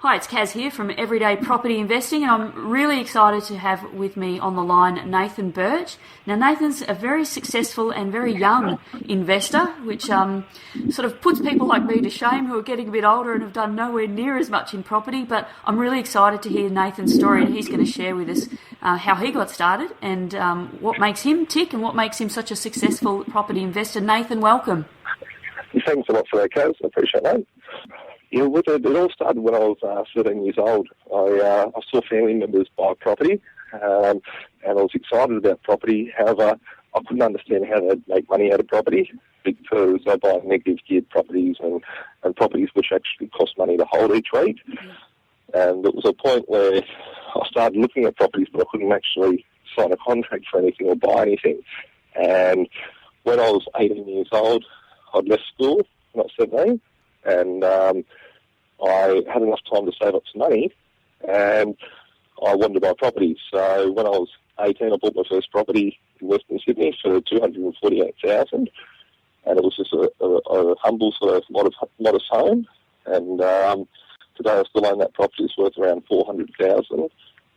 Hi, it's Kaz here from Everyday Property Investing, and I'm really excited to have with me on the line Nathan Birch. Now, Nathan's a very successful and very young investor, which sort of puts people like me to shame who are getting a bit older and have done nowhere near as much in property. But I'm really excited to hear Nathan's story, and he's going to share with us how he got started and what makes him tick and what makes him such a successful property investor. Nathan, welcome. Thanks a lot for that, Kaz. I appreciate that. Yeah, it all started when I was 13 years old. I saw family members buy property, and I was excited about property. However, I couldn't understand how they'd make money out of property because they buy negative geared properties and properties which actually cost money to hold each week. And it was a point where I started looking at properties, but I couldn't actually sign a contract for anything or buy anything. And when I was 18 years old, I'd left school, not 17, and I had enough time to save up some money, and I wanted to buy property. So when I was 18, I bought my first property in Western Sydney for $248,000, and it was just a humble sort of modest home. And today I still own that property. It's worth around $400,000, and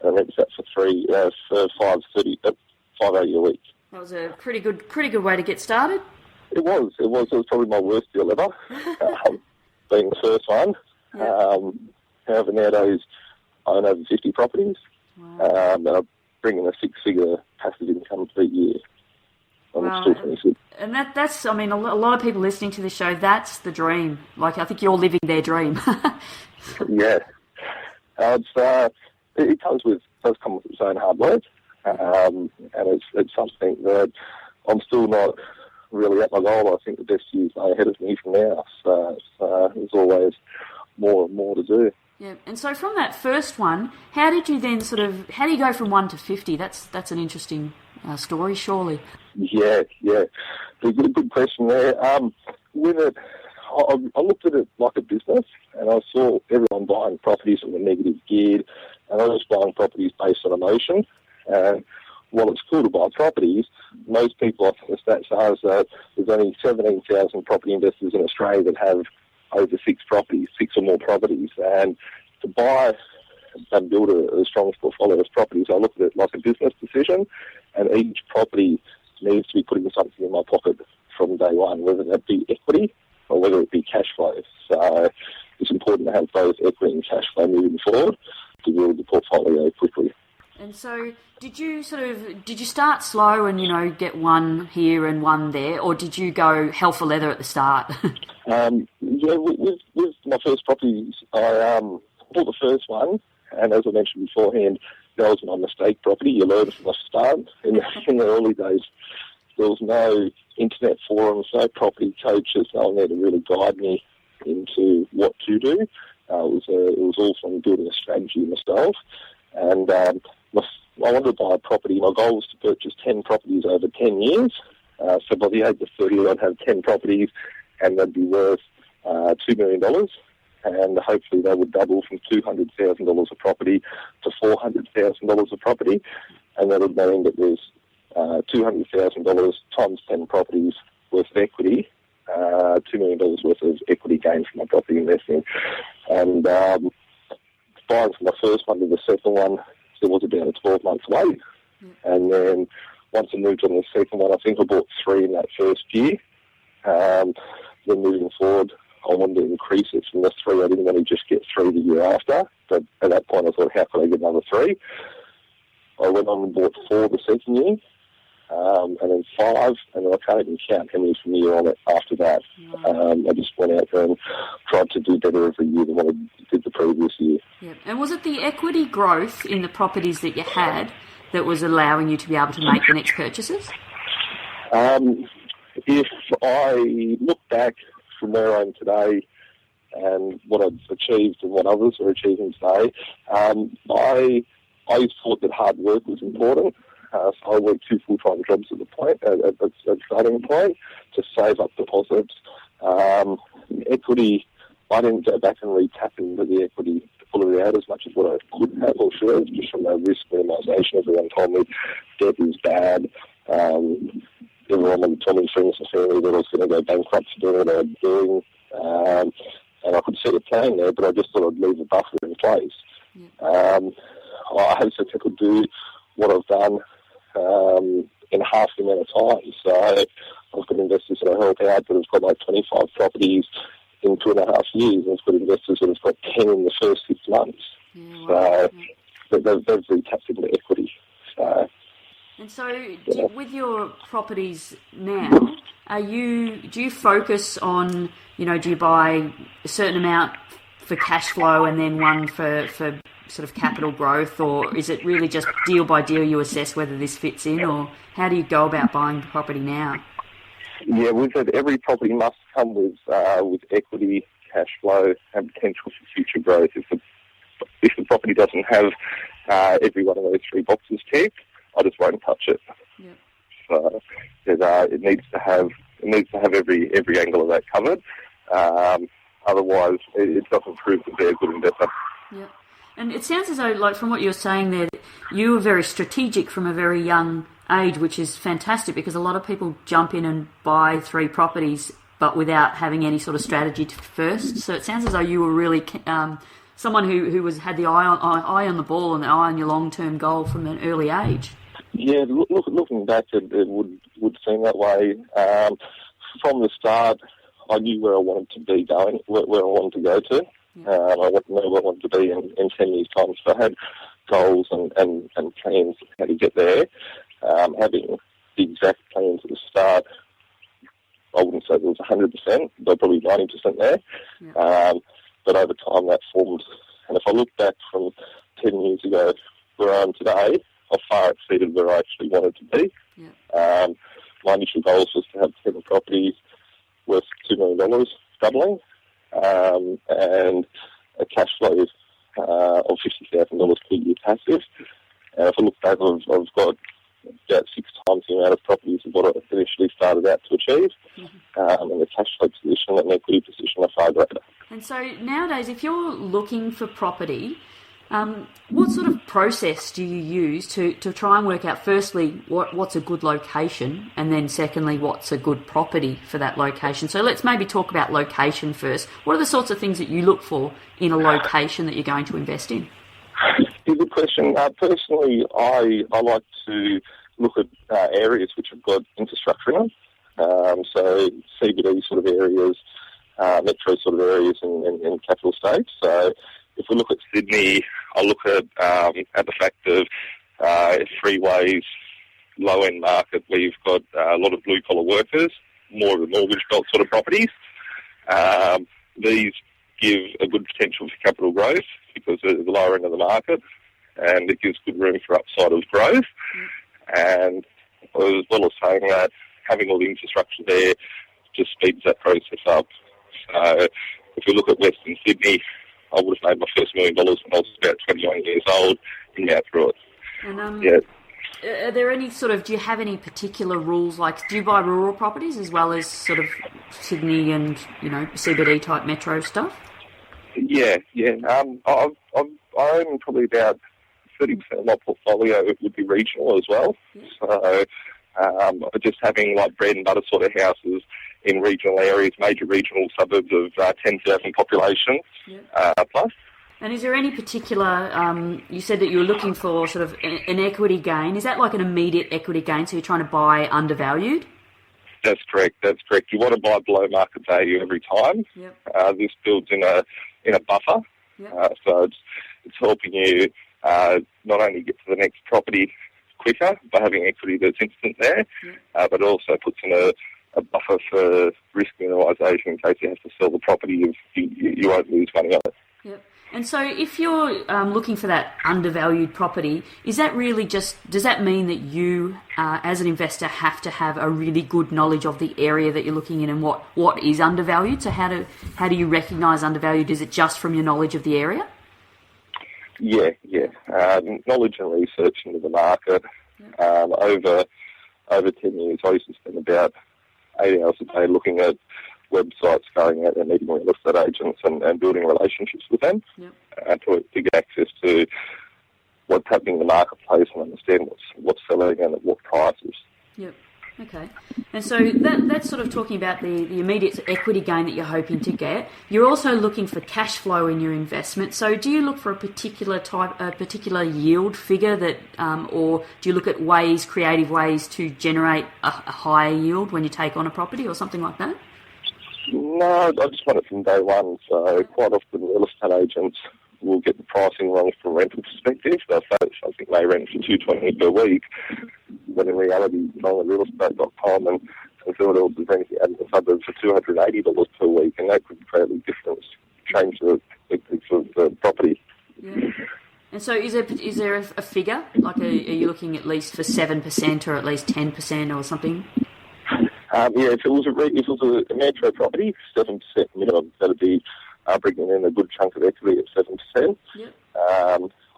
I rent that for $580 a week. That was a pretty good way to get started. It was probably my worst deal ever, being the first one. Yep. However, nowadays I own over 50 properties. Wow. And I'm bringing a six-figure passive income per year. Wow. Still 26. And that's, I mean, a lot of people listening to this show, that's the dream. Like, I think you're living their dream. Yeah. It does come with its own hard work. And it's something that I'm still not really at my goal. I think the best years lie ahead of me from now. So there's always more and more to do. Yeah, and so from that first one, how did you then how do you go from 1 to 50? That's an interesting story, surely. Yeah. A good question there. With it, I looked at it like a business, and I saw everyone buying properties that were negative geared, and I was buying properties based on emotion. And while it's cool to buy properties, most people, I think the stats are that there's only 17,000 property investors in Australia that have over six or more properties. And to buy and build a strong portfolio of properties, I look at it like a business decision, and each property needs to be putting something in my pocket from day one, whether that be equity or whether it be cash flow. So it's important to have both equity and cash flow moving forward to build the portfolio quickly. And so did you start slow and, get one here and one there, or did you go hell for leather at the start? With my first properties, I bought the first one, and as I mentioned beforehand, that was my mistake property. You learn from the start. In the early days, there was no internet forums, no property coaches, no one there to really guide me into what to do. It was all from building a strategy myself, and I wanted to buy a property. My goal was to purchase 10 properties over 10 years. So by the age of 30, I'd have 10 properties, and they'd be worth $2 million. And hopefully they would double from $200,000 a property to $400,000 a property. And that would mean that there's $200,000 times 10 properties worth of equity, $2 million worth of equity gain from my property investing. And buying from my first one to the second one, there was about a 12-month wait. And then once I moved on to the second one, I think I bought 3 in that first year. Then moving forward, I wanted to increase it from the 3. I didn't want to just get 3 the year after. But at that point, I thought, how could I get another 3? I went on and bought 4 the second year, and then 5, and then I can't even count how many from the year on it after that. I just went out there and tried to do better every year than what I did the previous year. Yep. And was it the equity growth in the properties that you had that was allowing you to be able to make the next purchases? If I look back from where I am today and what I've achieved and what others are achieving today, I thought that hard work was important. So I worked 2 full-time jobs at the starting point to save up deposits. Equity, I didn't go back and re-tap into the equity to pull it out as much as what I could have or should have, just from a risk minimisation. Everyone told me debt is bad. Everyone told me, friends and family, that I was going to go bankrupt for doing what I was doing. and I could see a plan there, but I just thought I'd leave a buffer in place. I have said I could do what I've done in half the amount of time. So I've got investors that I help out that have got like 25 properties in 2.5 years, and I've got investors that have got 10 in the first 6 months. So they've really tapped into equity. And so, with your properties now, do you focus on, do you buy a certain amount for cash flow and then one for sort of capital growth, or is it really just deal by deal you assess whether this fits in, or how do you go about buying property now? Yeah, we've said every property must come with equity, cash flow, and potential for future growth. If the property doesn't have every one of those 3 boxes ticked, I just won't touch it. Yep. So it needs to have every angle of that covered. Otherwise, it doesn't prove to be a good investor. Yeah. And it sounds as though, like from what you're saying there, that you were very strategic from a very young age, which is fantastic because a lot of people jump in and buy 3 properties but without having any sort of strategy first. So it sounds as though you were really someone who had the eye on the ball and the eye on your long-term goal from an early age. Yeah, looking back, it would seem that way. From the start, I knew where I wanted to be going, where I wanted to go to. I wanted to know where I wanted to be in 10 years' time. So I had goals and plans how to get there. Having the exact plans at the start, I wouldn't say there was 100%, but probably 90% there. But over time that formed. And if I look back from 10 years ago where I am today, I've far exceeded where I actually wanted to be. My initial goals was to have 10 properties worth $2 million, doubling, and a cash flow of $50,000 per year passive. And if I look back, I've got about 6 times the amount of properties of what I initially started out to achieve, and the cash flow position and the equity position are far greater. And so nowadays, if you're looking for property, what sort of process do you use to try and work out, firstly, what's a good location, and then secondly, what's a good property for that location? So let's maybe talk about location first. What are the sorts of things that you look for in a location that you're going to invest in? Yeah, good question. Personally, I like to look at areas which have got infrastructure in them. So CBD sort of areas, metro sort of areas in capital states. So if we look at Sydney, I look at the fact of freeways, low-end market where you've got a lot of blue-collar workers, more of the mortgage-built sort of properties. These give a good potential for capital growth because they're the lower end of the market, and it gives good room for upside of growth. And as well as saying that, having all the infrastructure there just speeds that process up. So if we look at Western Sydney, I would have made my first $1 million when I was about 21 years old and now through it. And are there any do you have any particular rules? Like, do you buy rural properties as well as sort of Sydney and, CBD type metro stuff? Yeah. I own probably about 30% of my portfolio would be regional as well. So just having like bread and butter sort of houses in regional areas, major regional suburbs of 10,000 population plus. And is there any particular, you said that you were looking for sort of an equity gain. Is that like an immediate equity gain, so you're trying to buy undervalued? That's correct. You want to buy below market value every time. This builds in a buffer. So it's helping you not only get to the next property quicker by having equity that's instant there, but also puts in a buffer for risk minimisation in case you have to sell the property, you won't lose money on it. And so if you're looking for that undervalued property, is that really does that mean that you, as an investor, have to have a really good knowledge of the area that you're looking in and what is undervalued? So how do you recognise undervalued? Is it just from your knowledge of the area? Yeah. Knowledge and research into the market. Over 10 years, I used to spend about 8 hours a day looking at websites, going out and meeting real estate agents and building relationships with them to get access to what's happening in the marketplace and understand what's selling and at what prices. Okay. And so that's sort of talking about the immediate equity gain that you're hoping to get. You're also looking for cash flow in your investment. So do you look for a particular yield figure that, or do you look at creative ways to generate a higher yield when you take on a property or something like that? No, I just want it from day one. So quite often real estate agents will get the pricing wrong from a rental perspective. They'll say something they rent for $220 per week, but in reality, it's on realestate.com and Philadelphia is renting out in the suburbs for $280 per week, and that could greatly change the property. Yeah. And so is there a figure? Like, are you looking at least for 7% or at least 10% or something? If it was a metro property, 7% minimum. That'd be bringing in a good chunk of equity at 7%. Yep.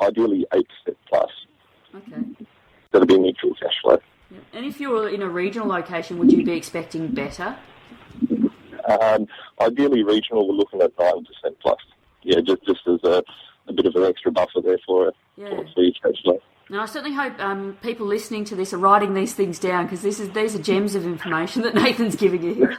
Ideally 8% plus. Okay. That'd be neutral cash flow. Yep. And if you were in a regional location, would you be expecting better? Ideally regional, we're looking at 9% plus. Yeah, just as a bit of an extra buffer there for cash flow. Now, I certainly hope people listening to this are writing these things down, because these are gems of information that Nathan's giving you here.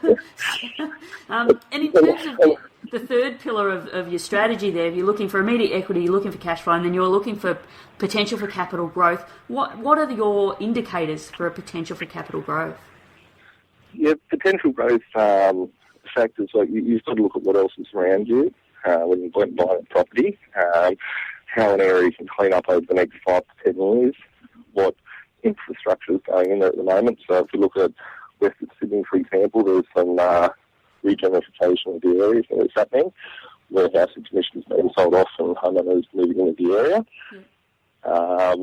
And in terms of the third pillar of your strategy there, if you're looking for immediate equity, you're looking for cash flow, and then you're looking for potential for capital growth, what are your indicators for a potential for capital growth? Yeah, potential growth factors, like you've got to look at what else is around you when you're buying a property. How an area can clean up over the next 5 to 10 years, what infrastructure is going in there at the moment. So if you look at Western Sydney, for example, there's some regeneration of the areas that's happening, where housing commissions being sold off and homeowners moving into the area. Yeah.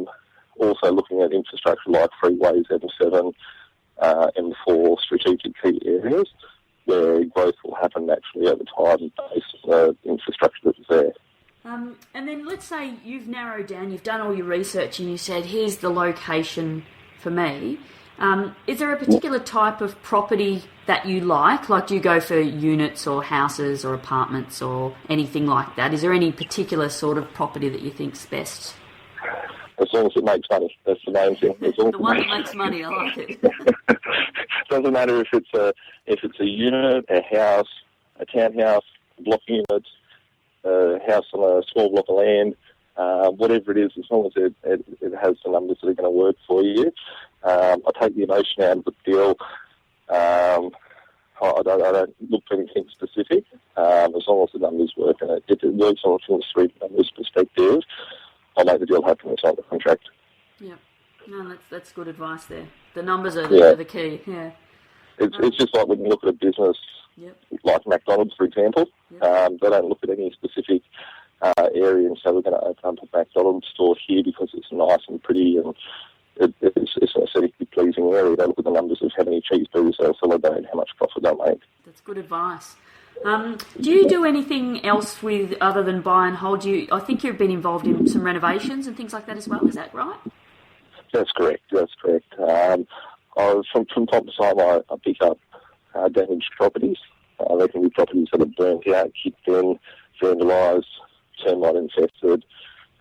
Also looking at infrastructure like freeways, M7, M4, strategic key areas, where growth will happen naturally over time based on the infrastructure that's there. And then let's say you've narrowed down, you've done all your research and you said, here's the location for me. Is there a particular type of property that you like? Like, do you go for units or houses or apartments or anything like that? Is there any particular sort of property that you think's best? As long as it makes money, that's the main thing. The one that makes money, I like it. Doesn't matter if it's a unit, a house, a townhouse, a block unit, a house on a small block of land, whatever it is, as long as it has the numbers that are going to work for you. I take the emotion out of the deal. I don't look for anything specific, as long as the numbers work. And if it works on from a street numbers perspective, I'll make the deal happen and sign the contract. Yeah, no, that's good advice there. The numbers are the key. Yeah, it's just like when you look at a business. Yep. Like McDonald's, for example. Yep. They don't look at any specific area and say we're going to open up a McDonald's store here because it's nice and pretty and it's an aesthetically pleasing area. They look at the numbers of how many cheeseburgers they'll sell a day and how much profit they'll make. That's good advice. Do you do anything else other than buy and hold? I think you've been involved in some renovations and things like that as well. Is that right? That's correct. From time to time, I pick up damaged properties. They can be properties that are burnt out, kicked in, vandalised, termite infested,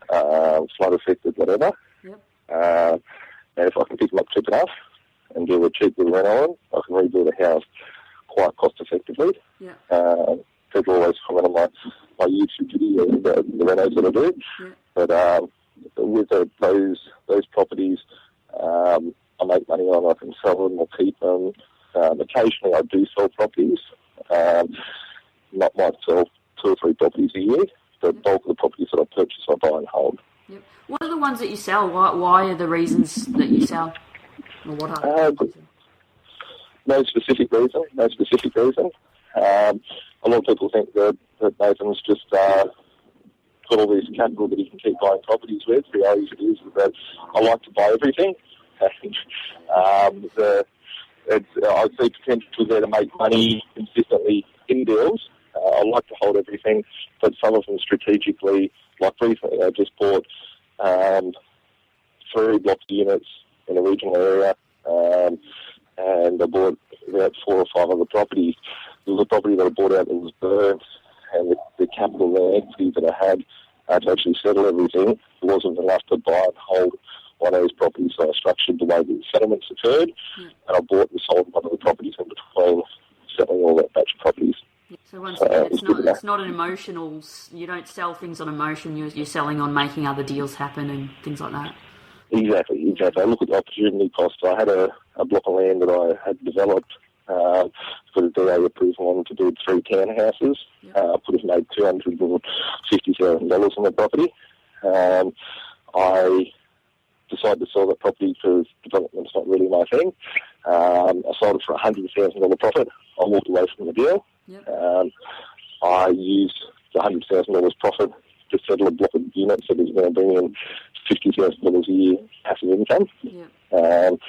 flood affected, whatever. Yep. And if I can pick them up cheap enough and do a cheap little reno on, I can rebuild a house quite cost effectively. Yeah. People always comment on my YouTube video, the renos that I do. Yeah. But with those properties, I make money on. I can sell them or keep them. Occasionally I do sell properties. Might sell 2 or 3 properties a year. The bulk of the properties that I purchase I buy and hold. Yep. What are the ones that you sell? Why are the reasons that you sell? Or what are No specific reason. A lot of people think that Nathan's just got all this capital that he can keep buying properties with. The reality is that I like to buy everything. I see potential there to make money consistently in deals. I like to hold everything, but some of them strategically, like recently I just bought 3 block units in a regional area, and I bought about 4 or 5 other properties. There was a property that I bought out that was burnt, and the capital and equity that I had to actually settle everything wasn't enough to buy and hold one of those properties, so I structured the way that the settlements occurred, and I bought and sold one of the properties in between selling all that batch of properties. So once again, it's not an emotional. You don't sell things on emotion. You're selling on making other deals happen and things like that. Exactly. I look at the opportunity cost. I had a block of land that I had developed, put a DA approval on to build 3 townhouses. Could have made $250,000 on the property. I decided to sell that property because development's not really my thing. I sold it for $100,000 profit. I walked away from the deal. I used the $100,000 profit to settle a block of units that is going to bring in $50,000 a year passive income. And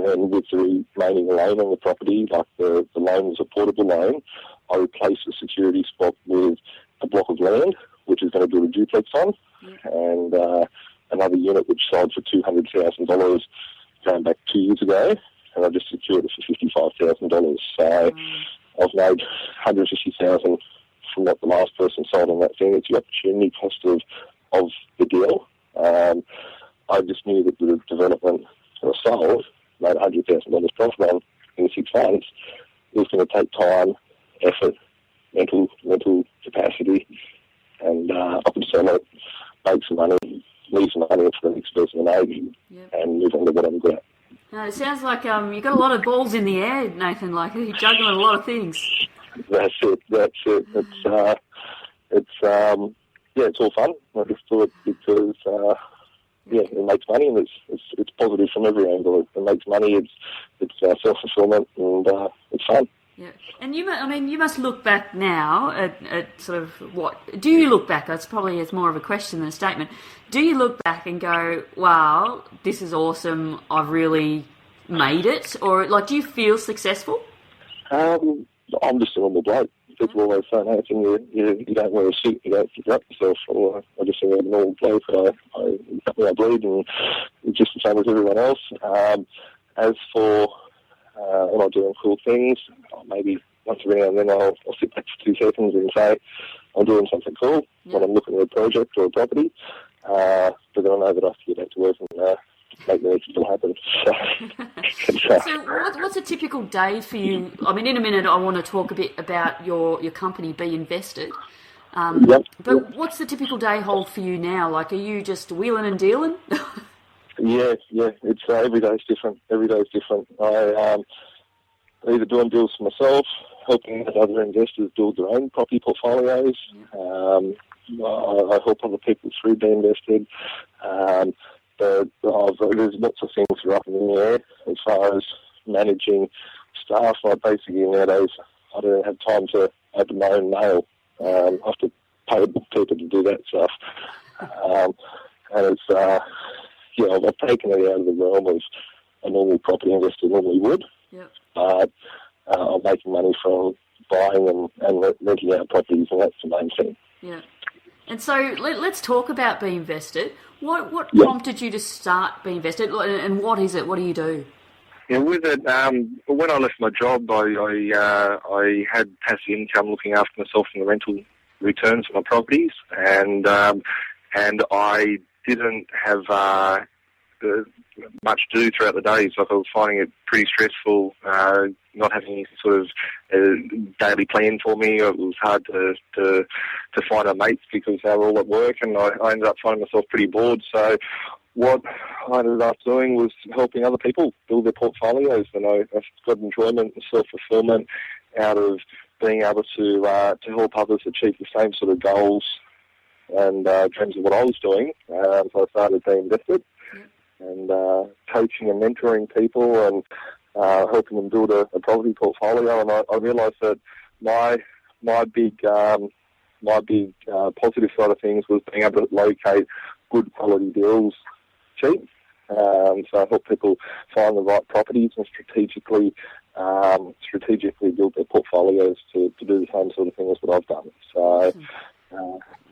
then with the remaining loan on the property, like the loan was a portable loan, I replaced the security spot with a block of land, which is going to build a duplex on, and another unit which sold for $200,000 going back 2 years ago, and I just secured it for $55,000. So I've made $150,000 from what the last person sold on that thing. It's the opportunity cost of the deal. I just knew that the development that I sold made $100,000 profit on in 6 months. It was going to take time, effort, mental capacity, and I could sell it, make some money, leave some money for the next person in age, and move on to what I'm good at. No, it sounds like you've got a lot of balls in the air, Nathan. Like you're juggling a lot of things. That's it. It's all fun. I just do it because it makes money, and it's positive from every angle. It makes money. It's self-fulfillment, and it's fun. Yeah, and you must look back now at sort of what do you look back? It's more of a question than a statement. Do you look back and go, "Wow, this is awesome! I've really made it," or like, do you feel successful? I'm just a normal bloke. People always say, Nathan, you don't wear a suit, you don't figure up yourself. Or I just think I'm a normal bloke. I bleed, and it's just the same as everyone else. As for am I doing cool things? Maybe once every now and then I'll sit back for 2 seconds and say I'm doing something cool when I'm looking at a project or a property. But then I know that I have to get back to work and make the next deal happen. So what's a typical day for you? I mean, in a minute I want to talk a bit about your company, B.Invested. But what's the typical day hold for you now? Like, are you just wheeling and dealing? Yeah. It's every day's different. I either doing deals for myself, helping other investors build their own property portfolios. I help other people through B.Invested. But there's lots of things that are up in the air as far as managing staff. Like basically nowadays, I don't have time to open my own mail. I have to pay people to do that stuff. And it's I've taken it out of the realm of a normal property investor normally would. But I'm making money from buying and renting out properties, and that's the main thing. Yeah. And so let's talk about B.Invested. What prompted you to start B.Invested, and what is it? What do you do? Yeah, with it, when I left my job, I had passive income looking after myself from the rental returns for my properties, and I didn't have much to do throughout the days. Like I was finding it pretty stressful, not having any sort of daily plan for me. It was hard to find our mates because they were all at work, and I ended up finding myself pretty bored. So what I ended up doing was helping other people build their portfolios, and I got enjoyment and self-fulfillment out of being able to help others achieve the same sort of goals and dreams of what I was doing. So I started B.Invested. And coaching and mentoring people and helping them build a property portfolio. And I realised that my big positive side of things was being able to locate good quality deals cheap. So I help people find the right properties and strategically build their portfolios to do the same sort of thing as what I've done. So.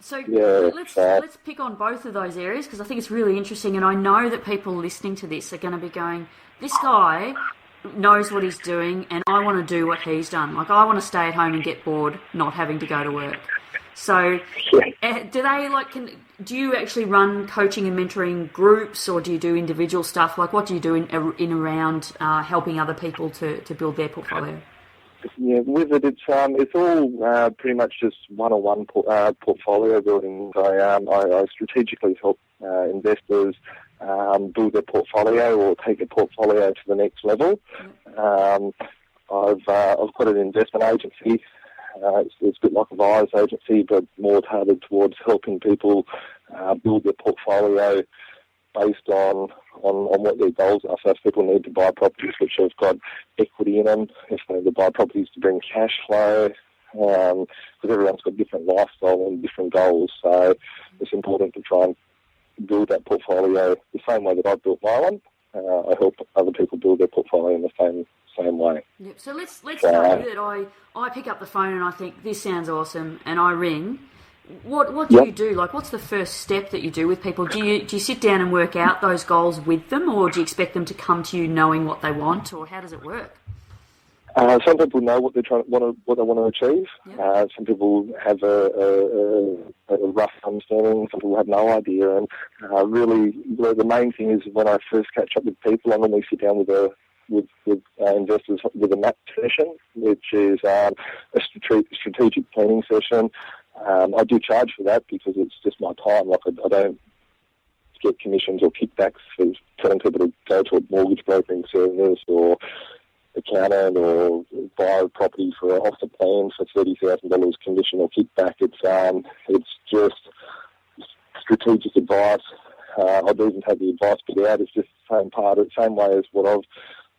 Let's pick on both of those areas because I think it's really interesting, and I know that people listening to this are going to be going, this guy knows what he's doing and I want to do what he's done. Like, I want to stay at home and get bored not having to go to work. So, Yeah. do you actually run coaching and mentoring groups, or do you do individual stuff? Like, what do you do in around helping other people to build their portfolio? Yeah, with it, it's all pretty much just one-on-one portfolio building. I strategically help investors build their portfolio or take their portfolio to the next level. I've got an investment agency. It's a bit like a buyer's agency, but more targeted towards helping people build their portfolio based on what their goals are. So if people need to buy properties which have got equity in them, if they need to buy properties to bring cash flow, because everyone's got different lifestyle and different goals. So it's important to try and build that portfolio the same way that I built my one. I help other people build their portfolio in the same way. Yep. So let's say that I pick up the phone and I think this sounds awesome, and I ring. What do you do? Like, what's the first step that you do with people? Do you sit down and work out those goals with them, or do you expect them to come to you knowing what they want, or how does it work? Some people know what they want to achieve. Yep. Some people have a rough understanding. Some people have no idea. And really, the main thing is when I first catch up with people, I normally sit down with investors with a map session, which is a strategic planning session. I do charge for that because it's just my time. Like, I don't get commissions or kickbacks for telling people to go to a mortgage brokering service or accountant or buy a property for off the plan for $30,000 commission or kickback. It's just strategic advice. I do even take the advice bit out. It's just the same way as what I've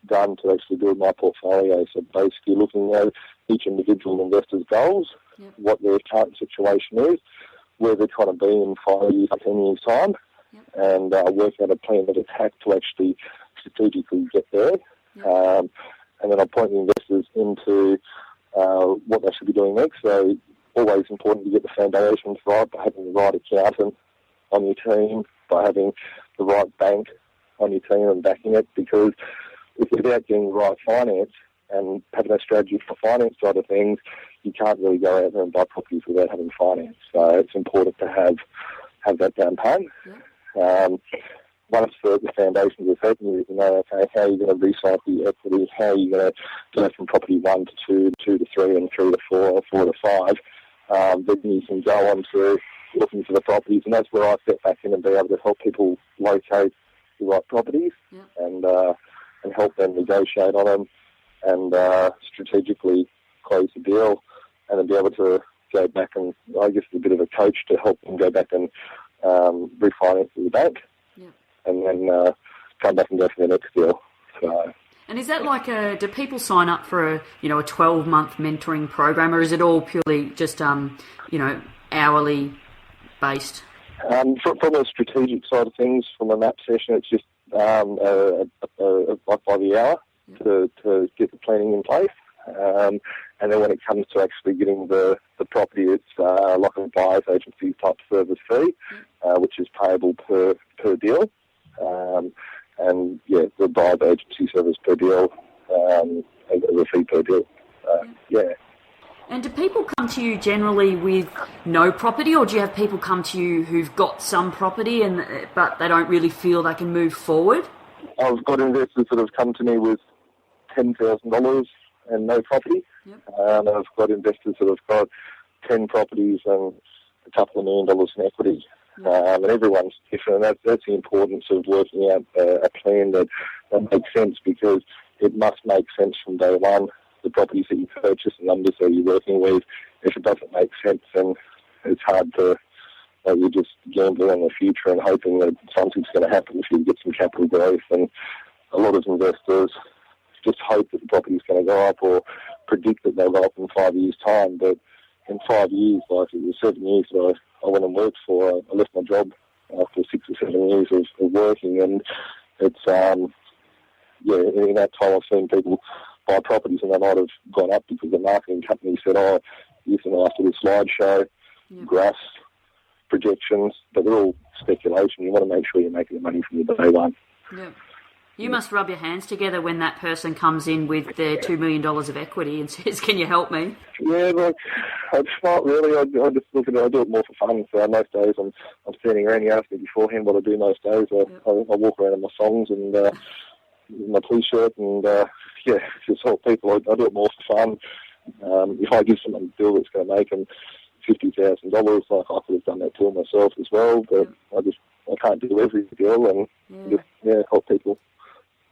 done to actually build my portfolio. So basically looking at each individual investor's goals, what their current situation is, where they're trying to be in 5 years, 10 years' time, and work out a plan of attack to actually strategically get there. And then I point the investors into what they should be doing next. So always important to get the foundations right by having the right accountant on your team, by having the right bank on your team and backing it, because if without getting the right finance and having a strategy for finance side of things, you can't really go out there and buy properties without having finance. So it's important to have that down pat. Once the foundations are set, you know, okay, how are you going to recycle your equity? How are you going to go from property 1 to 2, 2 to 3, and 3 to 4, or 4 to 5? Then you can go on to looking for the properties, and that's where I step back in and be able to help people locate the right properties and help them negotiate on them and strategically close the deal, and then be able to go back and, I guess, a bit of a coach to help them go back and refinance with the bank, and then come back and go for the next deal. So. And is that like do people sign up for a 12-month mentoring program, or is it all purely just hourly based? From a strategic side of things, from a map session, it's just like by the hour to get the planning in place. And then when it comes to actually getting the property, it's like a buyer's agency type service fee, which is payable per deal. And the buyer's agency service per deal, and the fee per deal. And do people come to you generally with no property, or do you have people come to you who've got some property but they don't really feel they can move forward? I've got investors that have come to me with $10,000 and no property. And I've got investors that have got 10 properties and a couple of $1 million in equity. And everyone's different, and that's the importance of working out a plan that makes sense, because it must make sense from day one. The properties that you purchase, the numbers that you're working with, if it doesn't make sense, then it's hard to, you're just gambling on the future and hoping that something's going to happen if you get some capital growth. And a lot of investors just hope that the property's going to go up, or predict that they'll go up in 5 years' time. But in 5 years, like it was 7 years that I went and worked for, I left my job after 6 or 7 years of working, and it's, in that time I've seen people buy properties and they might have gone up because the marketing company said, you can after the slideshow, graphs, projections, but they're all speculation. You want to make sure you're making the money from your day one. You must rub your hands together when that person comes in with their $2 million of equity and says, "Can you help me?" Yeah, look, it's not really. I just look at it. I do it more for fun. So most days I'm standing around. You asked me beforehand what I do most days. I walk around in my songs and my t-shirt and just help people. I do it more for fun. If I give someone a deal that's going to make them $50,000, like I could have done that deal myself as well. But I can't do every deal and just help people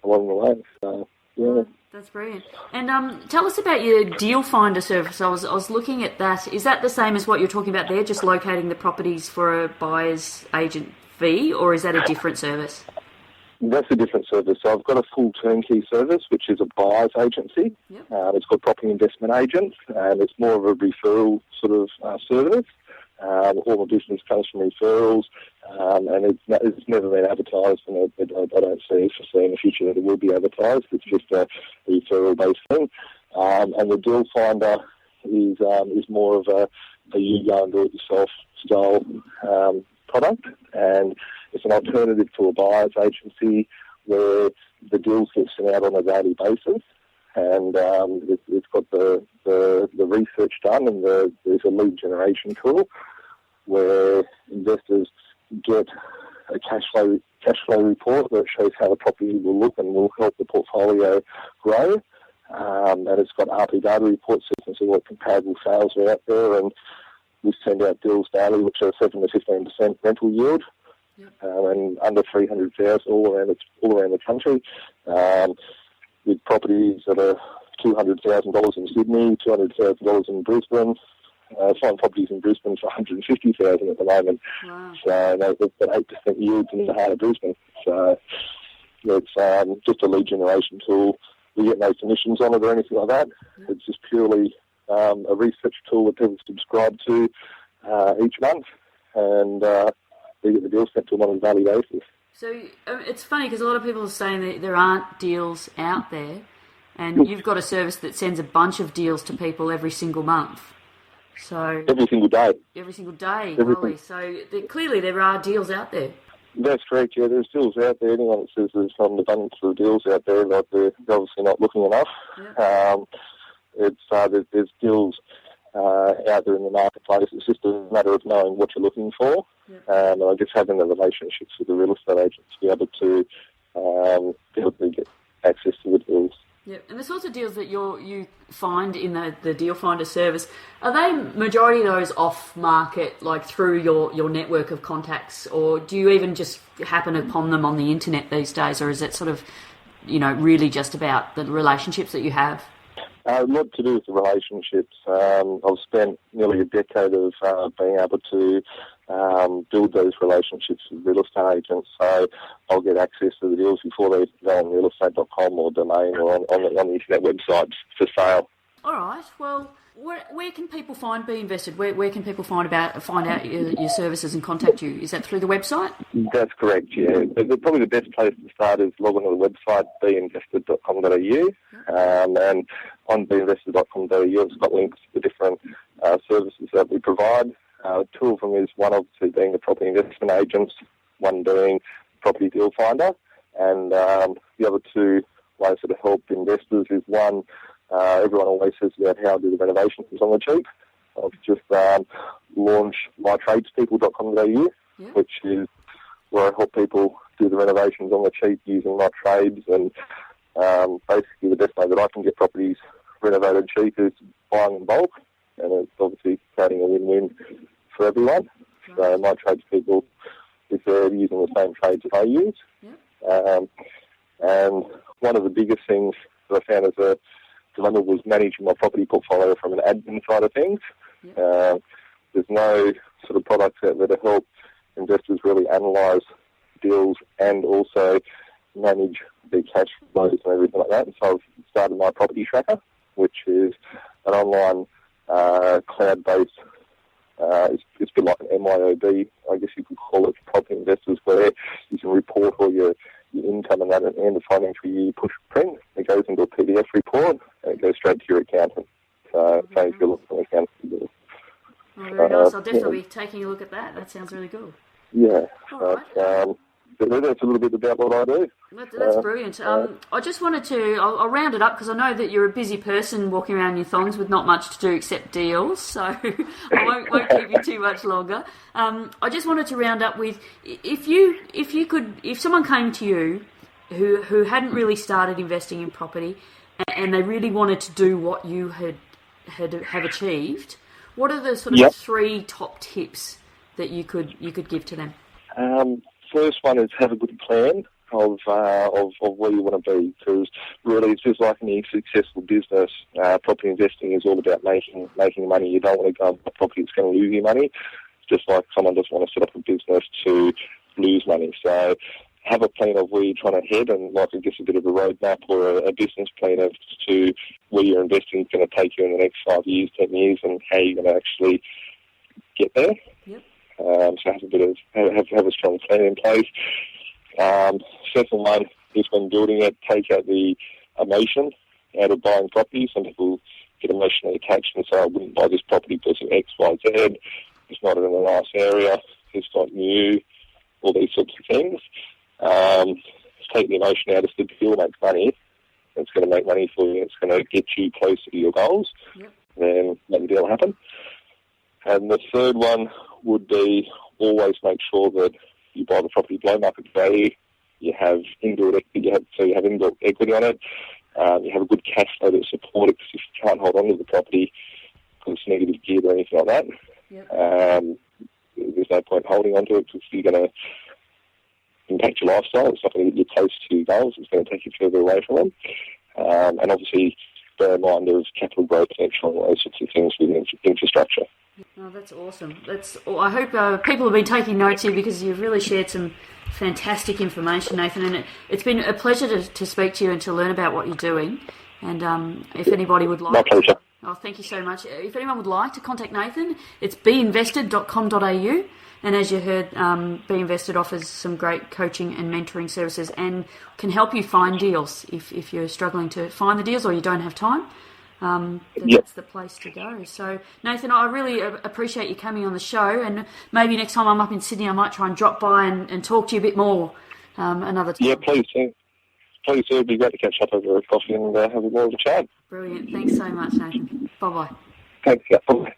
along the way. So yeah. That's brilliant. And tell us about your deal finder service. I was looking at that. Is that the same as what you're talking about there, just locating the properties for a buyer's agent fee, or is that a different service? That's a different service. So I've got a full turnkey service, which is a buyer's agency. Yep. It's called Property Investment Agents, and it's more of a referral sort of service. All my business comes from referrals, and it's never been advertised, and I don't foresee in the future that it will be advertised. It's just a referral-based thing. And the deal finder is more of a you go and do it yourself style product, and it's an alternative to a buyer's agency where the deals get sent out on a daily basis, and it's got the research done, and there's a lead generation tool where investors get a cash flow report that shows how the property will look and will help the portfolio grow. And it's got RP data reports, so you can see what comparable sales are out there, and we send out deals daily which are 7 to 15% rental yield. Yep. And under 300,000 all around the country, with properties that are $200,000 in Sydney, $200,000 in Brisbane. Find properties in Brisbane for $150,000 at the moment. Wow. So they've got 8% yields in the heart of Brisbane. So it's just a lead generation tool. We get no commissions on it or anything like that. Yep. It's just purely a research tool that people subscribe to each month, and they get the deal sent to them on a daily basis. So it's funny because a lot of people are saying that there aren't deals out there, and you've got a service that sends a bunch of deals to people every single month. So every single day. Really. So clearly there are deals out there. That's correct, yeah. There's deals out there. Anyone that says there's not an abundance of deals out there, like they're obviously not looking enough. Yeah. There's deals out there in the marketplace. It's just a matter of knowing what you're looking for. Yeah. And I guess having the relationships with the real estate agents to be able to get access to the deals. Yeah, and the sorts of deals that you find in the Deal Finder service, are they majority of those off market, like through your network of contacts, or do you even just happen upon them on the internet these days, or is it sort of, really just about the relationships that you have? A lot to do with the relationships. I've spent nearly a decade of being able to build those relationships with real estate agents, so I'll get access to the deals before they go on realestate.com or Domain or on the internet websites for sale. All right. Well, where can people find B.Invested? Where can people find out your services and contact you? Is that through the website? That's correct, yeah. Probably the best place to start is log on to the website, B.Invested.com.au, and on B.Invested.com.au it's got links to the different services that we provide. Two of them is one obviously being the property investment agents, one being property deal finder, and the other two ways that help investors is one, everyone always says about how to do the renovations on the cheap. I've just launched mytradespeople.com.au, yeah, which is where I help people do the renovations on the cheap using my trades, and basically the best way that I can get properties renovated cheap is buying in bulk, and it's obviously creating a win-win for everyone. Right. So my tradespeople, if they're using the same trades that I use. Yeah. And one of the biggest things that I found as a dilemma was managing my property portfolio from an admin side of things. Yeah. There's no sort of products out there to help investors really analyse deals and also manage their cash flows and everything like that. And so I've started my property tracker, which is an online cloud-based, it's a bit like an MYOB, I guess you could call it, for property investors, where you can report all your income and that at the end of financial year. You push print, it goes into a PDF report, and it goes straight to your accountant. So saves you a lot from accounting. Oh, very nice. I'll definitely be taking a look at that. That sounds really cool. Yeah. All right. that's a little bit about what I do. That's brilliant. I just wanted to, I'll round it up because I know that you're a busy person walking around your thongs with not much to do except deals, so I won't keep you too much longer. I just wanted to round up with, if someone came to you who hadn't really started investing in property and they really wanted to do what you have achieved, what are the sort of 3 top tips that you could give to them? First one is have a good plan of where you want to be, because really it's just like any successful business. Property investing is all about making money. You don't want to go and buy property that's going to lose you money. It's just like someone doesn't want to set up a business to lose money. So have a plan of where you're trying to head, and like I guess a bit of a roadmap or a business plan as to where your investing is going to take you in the next 5 years, 10 years, and how you're going to actually get there. Yep. So have a strong plan in place. Second one is when building it, take out the emotion out of buying property. Some people get emotionally attached and say, I wouldn't buy this property because of X, Y, Z. It's not in a nice area. It's not new. All these sorts of things. Take the emotion out. If the deal makes money, it's going to make money for you. It's going to get you closer to your goals. Yep. Then let the deal happen. And the third one would be always make sure that you buy the property below market value. You have inbuilt equity, you have inbuilt equity on it. You have a good cash flow to support it, because if you can't hold on to the property because it's negative geared or anything like that, yep. There's no point holding on to it, because you're going to impact your lifestyle. It's not going to get you close to your goals. It's going to take you further away from them. And obviously, bear in mind there's capital growth potential and those sorts of things with infrastructure. Oh, that's awesome. I hope people have been taking notes here, because you've really shared some fantastic information, Nathan, and it's been a pleasure to speak to you and to learn about what you're doing. And if anybody would like... My pleasure. Thank you so much. If anyone would like to contact Nathan, it's B.Invested.com.au. And as you heard, B.Invested offers some great coaching and mentoring services and can help you find deals if you're struggling to find the deals or you don't have time. That's the place to go. So, Nathan, I really appreciate you coming on the show, and maybe next time I'm up in Sydney I might try and drop by and talk to you a bit more another time. Yeah, please do. Please do. It'd be great to catch up over a coffee and have a more of a chat. Brilliant. Thanks so much, Nathan. Bye-bye. Thanks. Yeah, bye-bye.